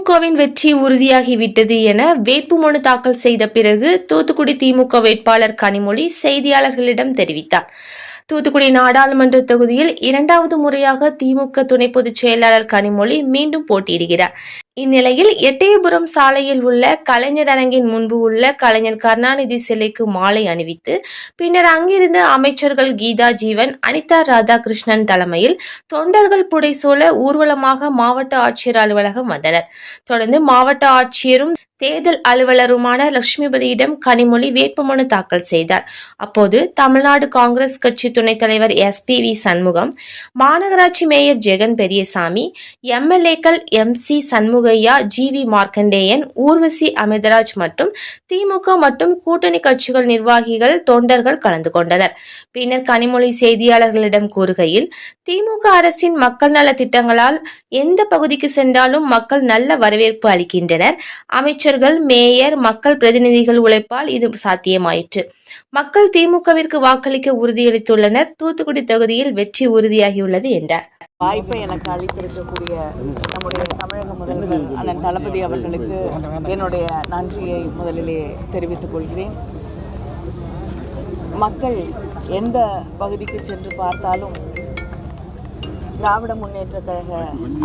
திமுகவின் வெற்றி உறுதியாகிவிட்டது என வேட்புமனு தாக்கல் செய்த பிறகு தூத்துக்குடி திமுக வேட்பாளர் கனிமொழி செய்தியாளர்களிடம் தெரிவித்தார். தூத்துக்குடி நாடாளுமன்ற தொகுதியில் இரண்டாவது முறையாக திமுக துணை பொதுச் செயலாளர் கனிமொழி மீண்டும் போட்டியிடுகிறார். இந்நிலையில் எட்டயபுரம் சாலையில் உள்ள கலைஞர் அரங்கின் முன்பு உள்ள கலைஞர் கருணாநிதி சிலைக்கு மாலை அணிவித்து பின்னர் அங்கிருந்து அமைச்சர்கள் கீதா ஜீவன், அனிதா ராதாகிருஷ்ணன் தலைமையில் தொண்டர்கள் புடைசூழ ஊர்வலமாக மாவட்ட ஆட்சியர் அலுவலகம் வந்தனர். தொடர்ந்து மாவட்ட ஆட்சியரும் தேர்தல் அலுவலருமான லட்சுமிபதியிடம் கனிமொழி வேட்புமனு தாக்கல் செய்தார். அப்போது தமிழ்நாடு காங்கிரஸ் கட்சி துணைத் தலைவர் SPV சண்முகம், மாநகராட்சி மேயர் ஜெகன் பெரியசாமி, MLAக்கள் MC சண்முகையா, GV மார்க்கண்டேயன், ஊர்வசி அமிர்தராஜ் மற்றும் திமுக மற்றும் கூட்டணி கட்சிகள் நிர்வாகிகள், தொண்டர்கள் கலந்து கொண்டனர். பின்னர் கனிமொழி செய்தியாளர்களிடம் கூறுகையில், திமுக அரசின் மக்கள் நல திட்டங்களால் எந்த பகுதிக்கு சென்றாலும் மக்கள் நல்ல வரவேற்பு அளிக்கின்றனர். அமைச்சர்கள், மேயர், மக்கள் பிரதிநிதிகள் உழைப்பால் இது சாத்தியமாயிற்று. மக்கள் திமுகவிற்கு வாக்களிக்க உறுதியளித்துள்ளனர். தூத்துக்குடி தொகுதியில் வெற்றி உறுதியாகியுள்ளது என்றார். வாய்ப்பை எனக்கு அளித்திருக்கக்கூடிய நம்முடைய தமிழக முதல்வர் அண்ணன் தளபதி அவர்களுக்கு என்னுடைய நன்றியை முதலிலே தெரிவித்துக் கொள்கிறேன். மக்கள் எந்த பகுதிக்கு சென்று பார்த்தாலும் திராவிட முன்னேற்ற கழக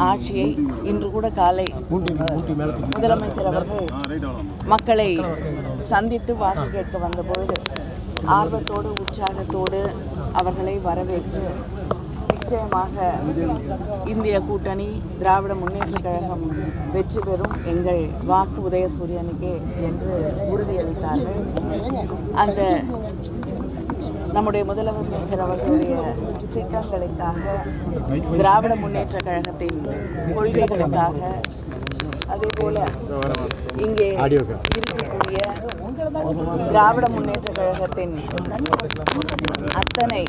ஆட்சியை இன்று கூட காலை முதலமைச்சர் அவர்கள் மக்களை சந்தித்து வாக்கு கேட்க வந்தபொழுது ஆர்வத்தோடு உற்சாகத்தோடு அவர்களை வரவேற்று நிச்சயமாக இந்திய கூட்டணி திராவிட முன்னேற்ற கழகம் வெற்றி பெறும், எங்கள் வாக்கு உதயசூரியனுக்கே என்று உறுதியளித்தார்கள். அந்த நம்முடைய முதலமைச்சர் அவர்களுடைய திட்டங்களுக்காக, திராவிட முன்னேற்ற கழகத்தின் கொள்கைகளுக்காக, அதே போல இங்கே இருக்கக்கூடிய திராவிட முன்னேற்ற கழகத்தின் அத்தனை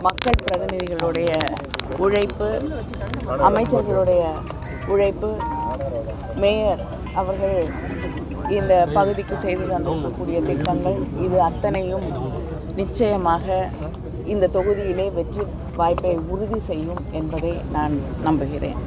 மக்கள் பிரதிநிதிகளுடைய உழைப்பு, அமைச்சர்களுடைய உழைப்பு, மேயர் அவர்கள் இந்த பகுதிக்கு செய்து தந்திருக்கக்கூடிய திட்டங்கள், இது அத்தனையும் நிச்சயமாக இந்த தொகுதியிலே வெற்றி வாய்ப்பை உறுதி செய்யும் என்பதை நான் நம்புகிறேன்.